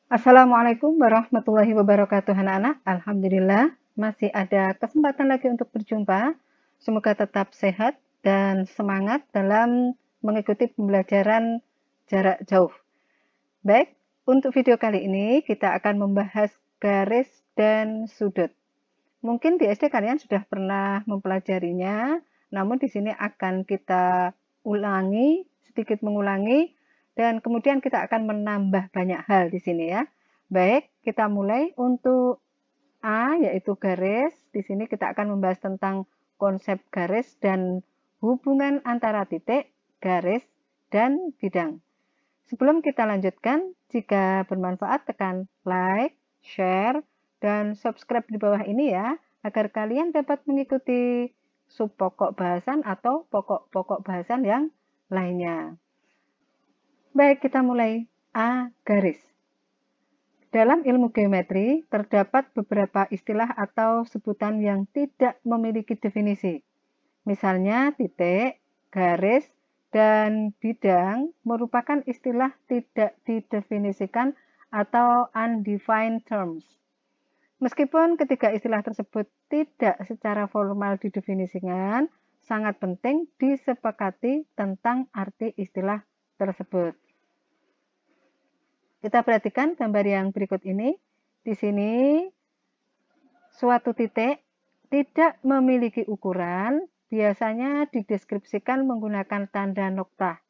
Assalamualaikum warahmatullahi wabarakatuh anak-anak. Alhamdulillah masih ada kesempatan lagi untuk berjumpa. Semoga tetap sehat dan semangat dalam mengikuti pembelajaran jarak jauh. Baik, untuk video kali ini kita akan membahas garis dan sudut. Mungkin di SD kalian sudah pernah mempelajarinya, namun di sini akan kita ulangi, sedikit mengulangi, dan kemudian kita akan menambah banyak hal di sini ya. Baik, kita mulai untuk A, yaitu garis. Di sini kita akan membahas tentang konsep garis dan hubungan antara titik, garis, dan bidang. Sebelum kita lanjutkan, jika bermanfaat tekan like, share, dan subscribe di bawah ini ya, agar kalian dapat mengikuti sub pokok bahasan atau pokok-pokok bahasan yang lainnya. Baik, kita mulai. A. Garis. Dalam ilmu geometri, terdapat beberapa istilah atau sebutan yang tidak memiliki definisi. Misalnya titik, garis, dan bidang merupakan istilah tidak didefinisikan atau undefined terms. Meskipun ketiga istilah tersebut tidak secara formal didefinisikan, sangat penting disepakati tentang arti istilah tersebut. Kita perhatikan gambar yang berikut ini. Di sini suatu titik tidak memiliki ukuran, biasanya dideskripsikan menggunakan tanda noktah.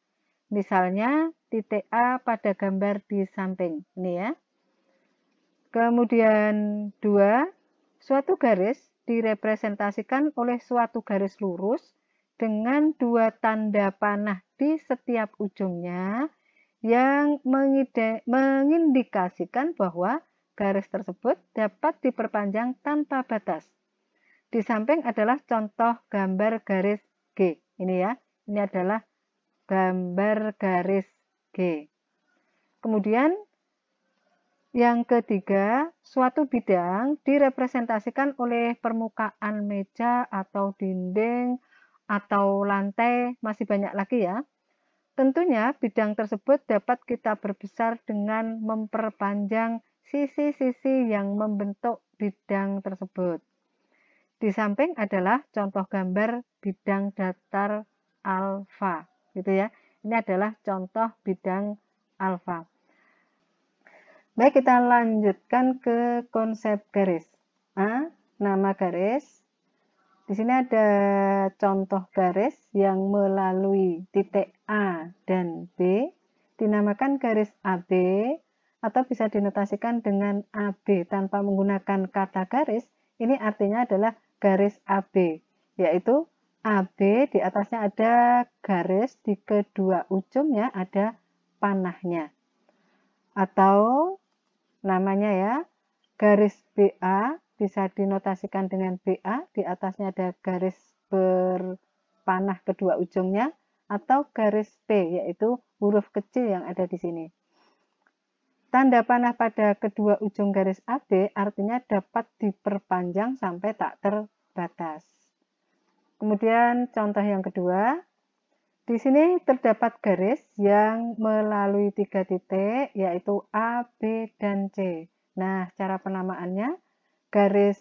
Misalnya titik A pada gambar di samping. Ini ya. Kemudian 2, suatu garis direpresentasikan oleh suatu garis lurus dengan 2 tanda panah di setiap ujungnya yang mengindikasikan bahwa garis tersebut dapat diperpanjang tanpa batas. Di samping adalah contoh gambar garis G. Ini ya, ini adalah gambar garis G. Kemudian yang ketiga, suatu bidang direpresentasikan oleh permukaan meja atau dinding atau lantai, masih banyak lagi ya. Tentunya bidang tersebut dapat kita perbesar dengan memperpanjang sisi-sisi yang membentuk bidang tersebut. Di samping adalah contoh gambar bidang datar alfa, gitu ya. Ini adalah contoh bidang alfa. Baik, kita lanjutkan ke konsep garis. A, nama garis. Di sini ada contoh garis yang melalui titik A dan B, dinamakan garis AB, atau bisa dinotasikan dengan AB tanpa menggunakan kata garis. Ini artinya adalah garis AB, yaitu AB di atasnya ada garis, di kedua ujungnya ada panahnya. Atau namanya ya, garis BA bisa dinotasikan dengan BA, di atasnya ada garis berpanah kedua ujungnya, atau garis P, yaitu huruf kecil yang ada di sini. Tanda panah pada kedua ujung garis AB artinya dapat diperpanjang sampai tak terbatas. Kemudian contoh yang kedua, di sini terdapat garis yang melalui 3 titik, yaitu A, B, dan C. Nah, cara penamaannya, garis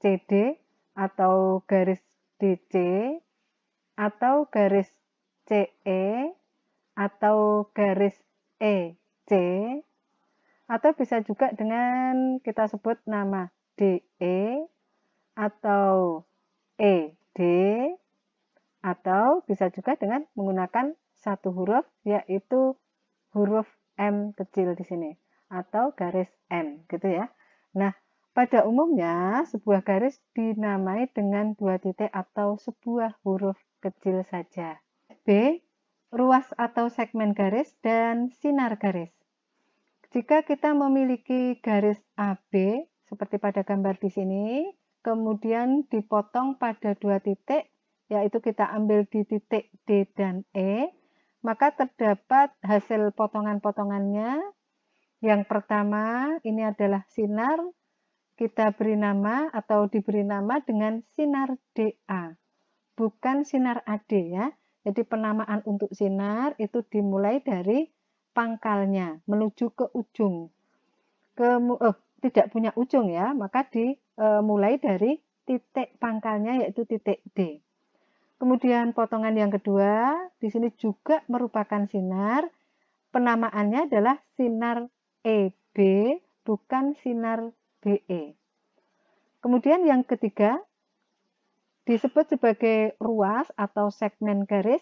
CD atau garis DC atau garis CE atau garis EC, atau bisa juga dengan kita sebut nama DE atau ED, atau bisa juga dengan menggunakan satu huruf, yaitu huruf M kecil di sini atau garis M, gitu ya. Nah, pada umumnya, sebuah garis dinamai dengan 2 titik atau sebuah huruf kecil saja. B. Ruas atau segmen garis dan sinar garis. Jika kita memiliki garis AB, seperti pada gambar di sini, kemudian dipotong pada 2 titik, yaitu kita ambil di titik D dan E, maka terdapat hasil potongan-potongannya. Yang pertama, ini adalah sinar. Kita beri nama atau diberi nama dengan sinar DA, bukan sinar AD ya. Jadi penamaan untuk sinar itu dimulai dari pangkalnya menuju ke ujung. tidak punya ujung ya, maka dimulai dari titik pangkalnya yaitu titik D. Kemudian potongan yang kedua, di sini juga merupakan sinar. Penamaannya adalah sinar EB, bukan sinar BE. Kemudian yang ketiga, disebut sebagai ruas atau segmen garis.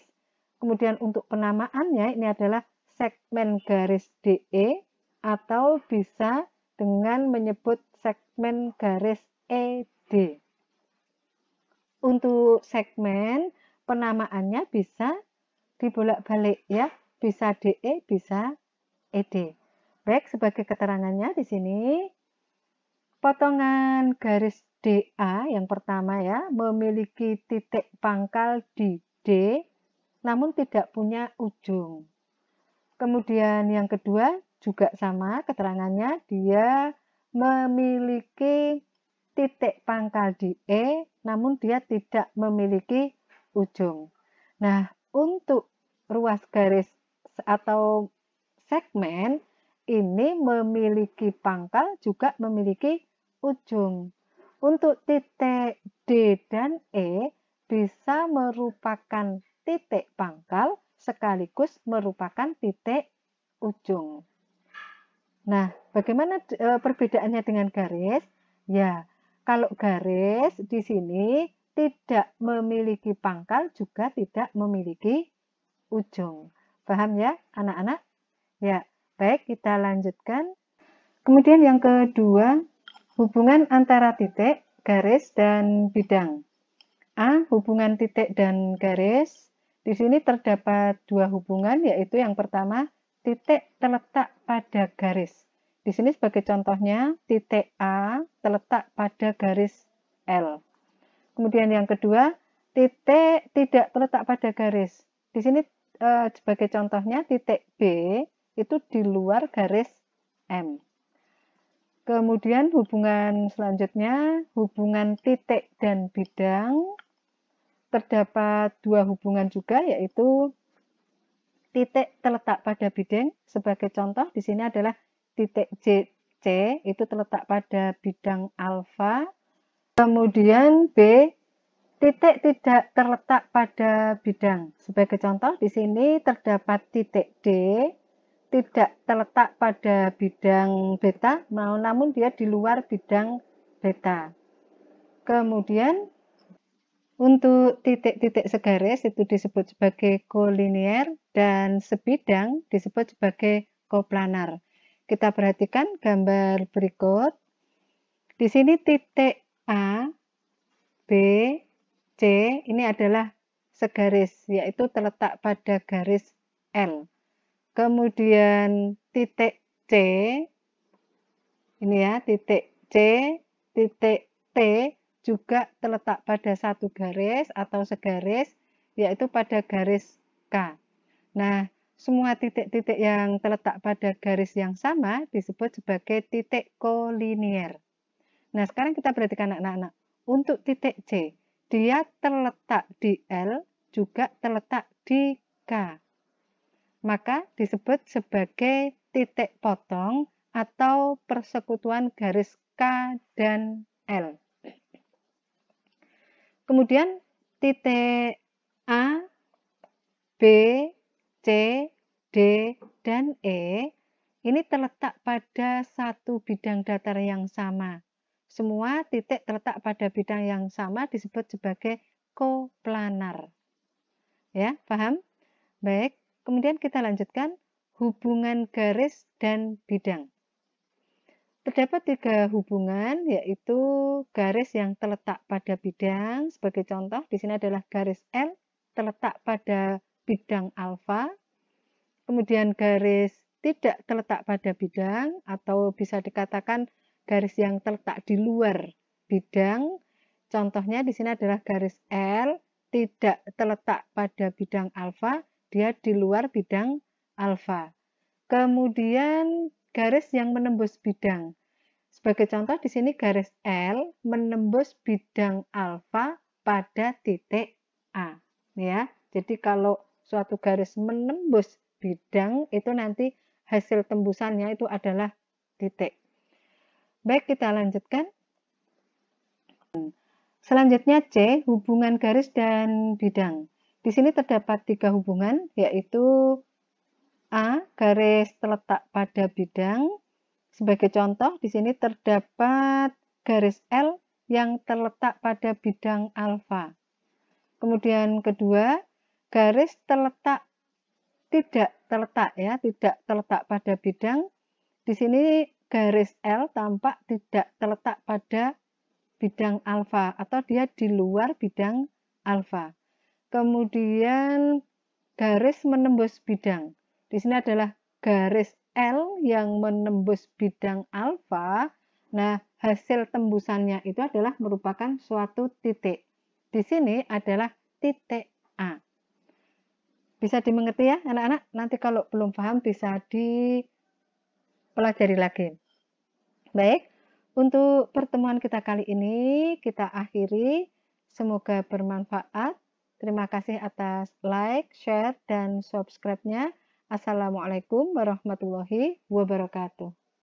Kemudian untuk penamaannya ini adalah segmen garis DE atau bisa dengan menyebut segmen garis ED. Untuk segmen, penamaannya bisa dibolak-balik ya, bisa DE, bisa ED. Baik, sebagai keterangannya di sini, potongan garis DA yang pertama ya, memiliki titik pangkal di D, namun tidak punya ujung. Kemudian yang kedua juga sama keterangannya, dia memiliki titik pangkal di E, namun dia tidak memiliki ujung. Nah, untuk ruas garis atau segmen ini memiliki pangkal juga memiliki ujung. Untuk titik D dan E bisa merupakan titik pangkal sekaligus merupakan titik ujung. Nah, bagaimana perbedaannya dengan garis? Ya, kalau garis di sini tidak memiliki pangkal juga tidak memiliki ujung. Paham ya, anak-anak? Ya, baik, kita lanjutkan. Kemudian yang kedua, hubungan antara titik, garis, dan bidang. A. Hubungan titik dan garis. Di sini terdapat dua hubungan, yaitu yang pertama, titik terletak pada garis. Di sini sebagai contohnya, titik A terletak pada garis L. Kemudian yang kedua, titik tidak terletak pada garis. Di sini sebagai contohnya, titik B itu di luar garis M. Kemudian hubungan selanjutnya, hubungan titik dan bidang. Terdapat dua hubungan juga, yaitu titik terletak pada bidang. Sebagai contoh di sini adalah titik C itu terletak pada bidang alfa. Kemudian B, titik tidak terletak pada bidang. Sebagai contoh di sini terdapat titik D tidak terletak pada bidang beta, namun dia di luar bidang beta. Kemudian untuk titik-titik segaris itu disebut sebagai kolinier dan sebidang disebut sebagai koplanar. Kita perhatikan gambar berikut. Di sini titik A, B, C ini adalah segaris, yaitu terletak pada garis L. Kemudian titik C, ini ya, titik C, titik T juga terletak pada satu garis atau segaris, yaitu pada garis K. Nah, semua titik-titik yang terletak pada garis yang sama disebut sebagai titik kolinier. Nah, sekarang kita perhatikan anak-anak. Untuk titik C, dia terletak di L, juga terletak di K. Maka disebut sebagai titik potong atau persekutuan garis K dan L. Kemudian titik A, B, C, D, dan E ini terletak pada satu bidang datar yang sama. Semua titik terletak pada bidang yang sama disebut sebagai koplanar. Ya, paham? Baik, kemudian kita lanjutkan hubungan garis dan bidang. Terdapat tiga hubungan, yaitu garis yang terletak pada bidang. Sebagai contoh, di sini adalah garis L terletak pada bidang alfa. Kemudian garis tidak terletak pada bidang, atau bisa dikatakan garis yang terletak di luar bidang. Contohnya di sini adalah garis L tidak terletak pada bidang alfa, dia di luar bidang alfa. Kemudian garis yang menembus bidang. Sebagai contoh di sini garis L menembus bidang alfa pada titik A. Ya, jadi kalau suatu garis menembus bidang itu nanti hasil tembusannya itu adalah titik. Baik, kita lanjutkan. Selanjutnya C, hubungan garis dan bidang. Di sini terdapat 3 hubungan, yaitu A, garis terletak pada bidang. Sebagai contoh, di sini terdapat garis L yang terletak pada bidang alfa. Kemudian kedua, garis tidak terletak pada bidang. Di sini garis L tampak tidak terletak pada bidang alfa atau dia di luar bidang alfa. Kemudian garis menembus bidang. Di sini adalah garis L yang menembus bidang alfa. Nah, hasil tembusannya itu adalah merupakan suatu titik. Di sini adalah titik A. Bisa dimengerti ya, anak-anak? Nanti kalau belum paham bisa dipelajari lagi. Baik, untuk pertemuan kita kali ini kita akhiri. Semoga bermanfaat. Terima kasih atas like, share, dan subscribe-nya. Assalamualaikum warahmatullahi wabarakatuh.